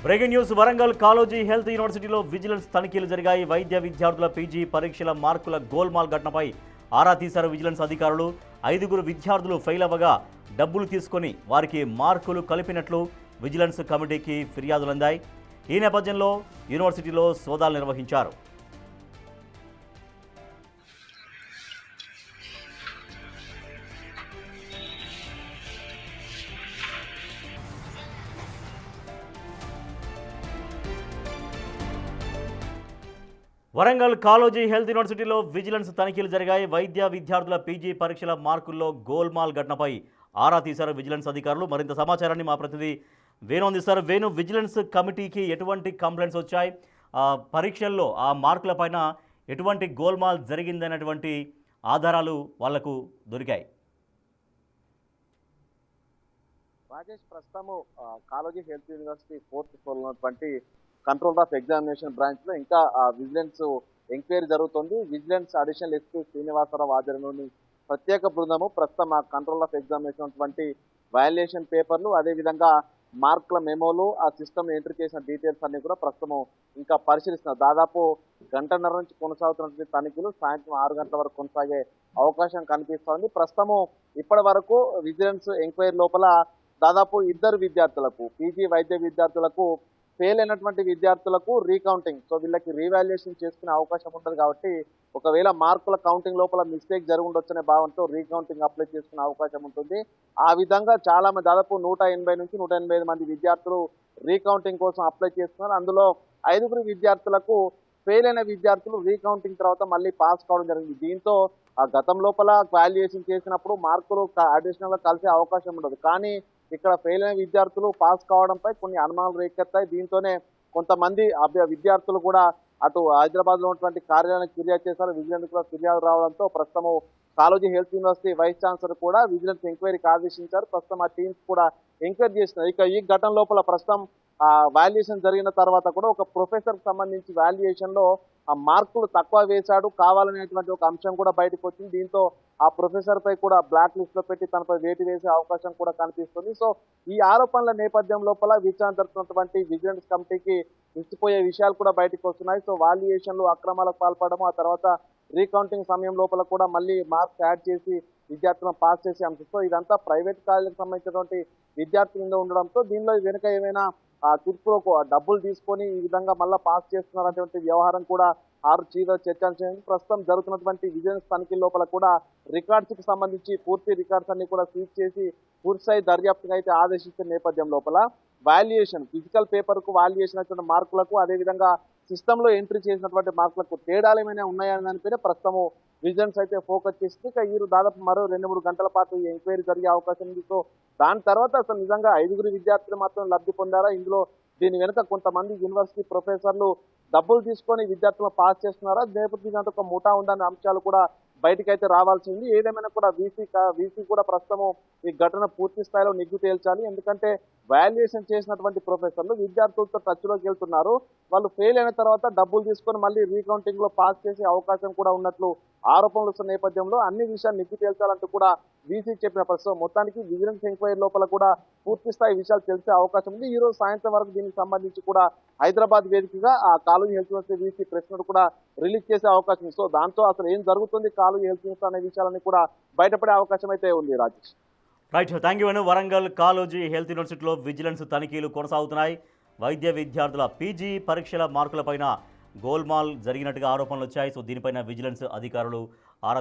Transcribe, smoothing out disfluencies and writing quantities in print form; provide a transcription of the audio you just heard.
Breaking news Warangal Kaloji health యూనివర్సిటీలో vigilance తనిఖీలు జరిగాయి. వైద్య విద్యార్థుల పీజీ పరీక్షల మార్కుల గోల్మాల్ ఘటనపై ఆరా తీశారు విజిలెన్స్ అధికారులు. 5గురు విద్యార్థులు ఫెయిల్ అవ్వగా డబ్బులు తీసుకొని వారికి మార్కులు కలిపినట్లు విజిలెన్స్ కమిటీకి ఫిర్యాదులందాయి. ఈ నేపథ్యంలో యూనివర్సిటీలో సోదాలు నిర్వహించారు. వరంగల్ కాలోజీ హెల్త్ యూనివర్సిటీలో విజిలెన్స్ తనిఖీలు జరిగాయి. వైద్య విద్యార్థుల పీజీ పరీక్షల మార్కుల్లో గోల్మాల్ ఘటనపై ఆరా తీశారు విజిలెన్స్ అధికారులు. మరింత సమాచారాన్ని మా ప్రతినిధి వేణు అందిస్తారు. వేణు, విజిలెన్స్ కమిటీకి ఎటువంటి కంప్లైంట్స్ వచ్చాయి? పరీక్షల్లో ఆ మార్కులపైన ఎటువంటి గోల్మాల్ జరిగిందనేటువంటి ఆధారాలు వాళ్లకు దొరికాయి? రాజేష్, ప్రస్తుతము Kaloji health university 4th floor ఉన్నటువంటి కంట్రోల్ ఆఫ్ ఎగ్జామినేషన్ బ్రాంచ్ లో ఇంకా విజిలెన్స్ ఎంక్వైరీ జరుగుతుంది. విజిలెన్స్ అడిషనల్ ఎస్పీ శ్రీనివాసరావు ఆధ్వర్యంలోని ప్రత్యేక బృందము ప్రస్తుతం ఆ కంట్రోల్ ఆఫ్ ఎగ్జామినేషన్ ఉన్నటువంటి వయలేషన్ పేపర్లు, అదేవిధంగా మార్కుల మెమోలు, ఆ సిస్టమ్ ఎంట్రీ చేసిన డీటెయిల్స్ అన్ని కూడా ప్రస్తుతం ఇంకా పరిశీలిస్తున్నారు. దాదాపు గంటన్నర నుంచి కొనసాగుతున్నటువంటి తనిఖీలు సాయంత్రం 6 గంటల వరకు కొనసాగే అవకాశం కనిపిస్తోంది. ప్రస్తుతము ఇప్పటి వరకు విజిలెన్స్ ఎంక్వైరీ లోపల దాదాపు 2 విద్యార్థులకు, పీజీ వైద్య విద్యార్థులకు ఫెయిల్ అయినటువంటి విద్యార్థులకు రీకౌంటింగ్, సో వీళ్ళకి రీవాల్యుయేషన్ చేసుకునే అవకాశం ఉంటుంది. కాబట్టి ఒకవేళ మార్కుల కౌంటింగ్ లోపల మిస్టేక్ జరిగి ఉండొచ్చనే భావంతో రీకౌంటింగ్ అప్లై చేసుకునే అవకాశం ఉంటుంది. ఆ విధంగా చాలా మంది, దాదాపు 180 నుంచి 185 మంది విద్యార్థులు రీకౌంటింగ్ కోసం అప్లై చేస్తున్నారు. అందులో 5గురు విద్యార్థులకు ఫెయిల్ అయిన విద్యార్థులు రీకౌంటింగ్ తర్వాత మళ్ళీ పాస్ కావడం జరిగింది. దీంతో ఆ గతం లోపల వాల్యుయేషన్ చేసినప్పుడు మార్కులు అడిషనల్ గా కలిసే అవకాశం ఉండదు. కానీ ఇక్కడ ఫెయిల్ అయిన విద్యార్థులు పాస్ కావడంపై కొన్ని అనుమానాలు రేకెత్తాయి. దీంతోనే కొంతమంది విద్యార్థులు కూడా అటు హైదరాబాద్ లో ఉన్నటువంటి కార్యాలయానికి ఫిర్యాదు చేశారు. విజిలెన్స్ కూడా ఫిర్యాదు రావడంతో ప్రస్తుతం Kaloji health university vice chancellor కూడా విజిలెన్స్ ఎంక్వైరీకి ఆదేశించారు. ప్రస్తుతం ఆ టీమ్స్ కూడా ఎంక్వైరీ చేస్తున్నారు. ఇక ఈ ఘటన లోపల ప్రస్తుతం వాల్యుయేషన్ జరిగిన తర్వాత కూడా ఒక ప్రొఫెసర్ కి సంబంధించి వాల్యుయేషన్ లో ఆ మార్కులు తక్కువ వేశాడు కావాలనేటువంటి ఒక అంశం కూడా బయటకు వచ్చింది. దీంతో ఆ ప్రొఫెసర్ పై కూడా బ్లాక్ లిస్ట్ లో పెట్టి తనపై వేటు వేసే అవకాశం కూడా కనిపిస్తుంది. సో ఈ ఆరోపణల నేపథ్యం లోపల విచారణ జరుగుతున్నటువంటి విజిలెన్స్ కమిటీకి ఇచ్చిపోయే విషయాలు కూడా బయటకు వస్తున్నాయి. సో వాల్యుయేషన్ లో అక్రమాలకు పాల్పడము, ఆ తర్వాత రీకౌంటింగ్ సమయం లోపల కూడా మళ్ళీ మార్క్స్ యాడ్ చేసి విద్యార్థులను పాస్ చేసే అంశం. సో ఇదంతా ప్రైవేట్ కాలేజీకి సంబంధించినటువంటి విద్యార్థులు ఉండడంతో దీనిలో వెనుక ఏమైనా తుర్పులో డబ్బులు తీసుకొని ఈ విధంగా మళ్ళీ పాస్ చేస్తున్నారనేటువంటి వ్యవహారం కూడా చర్చించింది. ప్రస్తుతం జరుగుతున్నటువంటి విజిలెన్స్ తనిఖీల లోపల కూడా రికార్డ్స్ కి సంబంధించి పూర్తి రికార్డ్స్ అన్ని కూడా సీజ్ చేసి పూర్తిస్థాయి దర్యాప్తుగా అయితే ఆదేశించిన నేపథ్యం లోపల వాల్యుయేషన్, ఫిజికల్ పేపర్ కు వాల్యుయేషన్ అయిన మార్కులకు, అదేవిధంగా సిస్టమ్ లో ఎంట్రీ చేసినటువంటి మార్కులకు తేడాలు ఏమైనా ఉన్నాయని దానిపైన ప్రస్తుతము విజిలెన్స్ అయితే ఫోకస్ చేసింది. ఇక ఈ దాదాపు మరో 2-3 గంటల పాటు ఈ ఎంక్వైరీ జరిగే అవకాశం ఉంది. సో దాని తర్వాత అసలు నిజంగా 5గురు విద్యార్థులు మాత్రం లబ్ధి పొందారా, ఇందులో దీని వెనుక కొంతమంది యూనివర్సిటీ ప్రొఫెసర్లు డబ్బులు తీసుకొని విద్యార్థులను పాస్ చేస్తున్నారా, నేపథ్యం ఒక ముఠా ఉందనే అంశాలు కూడా బయటకైతే రావాల్సింది. ఏదేమైనా కూడా వీసీ కూడా ప్రస్తుతం ఈ ఘటన పూర్తి స్థాయిలో నిగ్గు తేల్చాలి. ఎందుకంటే వాల్యుయేషన్ చేసినటువంటి ప్రొఫెసర్లు విద్యార్థులతో టచ్ లోకి వెళ్తున్నారు. వాళ్ళు ఫెయిల్ అయిన తర్వాత డబ్బులు తీసుకొని మళ్ళీ రీకౌంటింగ్ లో పాస్ చేసే అవకాశం కూడా ఉన్నట్లు ఆరోపణలు వస్తున్న నేపథ్యంలో అన్ని విషయాలు నిగ్గు తేల్చాలంటూ కూడా వీసీ చెప్పిన ప్రస్తుతం మొత్తానికి విజిలెన్స్ ఎంక్వైరీ లోపల కూడా పూర్తి స్థాయి విషయాలు తెలిసే అవకాశం ఉంది. ఈ రోజు సాయంత్రం వరకు దీనికి సంబంధించి కూడా హైదరాబాద్ వేదికగా ఆ Kaloji health university VC press note కూడా రిలీజ్ చేసే అవకాశం ఉంది. సో దాంతో అసలు ఏం జరుగుతుంది కాలోజీ హెల్త్ యూనివర్సిటీ అనే విషయాలన్నీ కూడా బయటపడే అవకాశం అయితే ఉంది. Rajesh, right, thank you Venu. Warangal Kaloji health యూనివర్సిటీలో విజిలెన్స్ తనిఖీలు కొనసాగుతున్నాయి. వైద్య విద్యార్థుల పీజీ పరీక్షల మార్కులపైన గోల్మాల్ జరిగినట్టుగా ఆరోపణలు వచ్చాయి. సో దీనిపైన విజిలెన్స్ అధికారులు ఆరా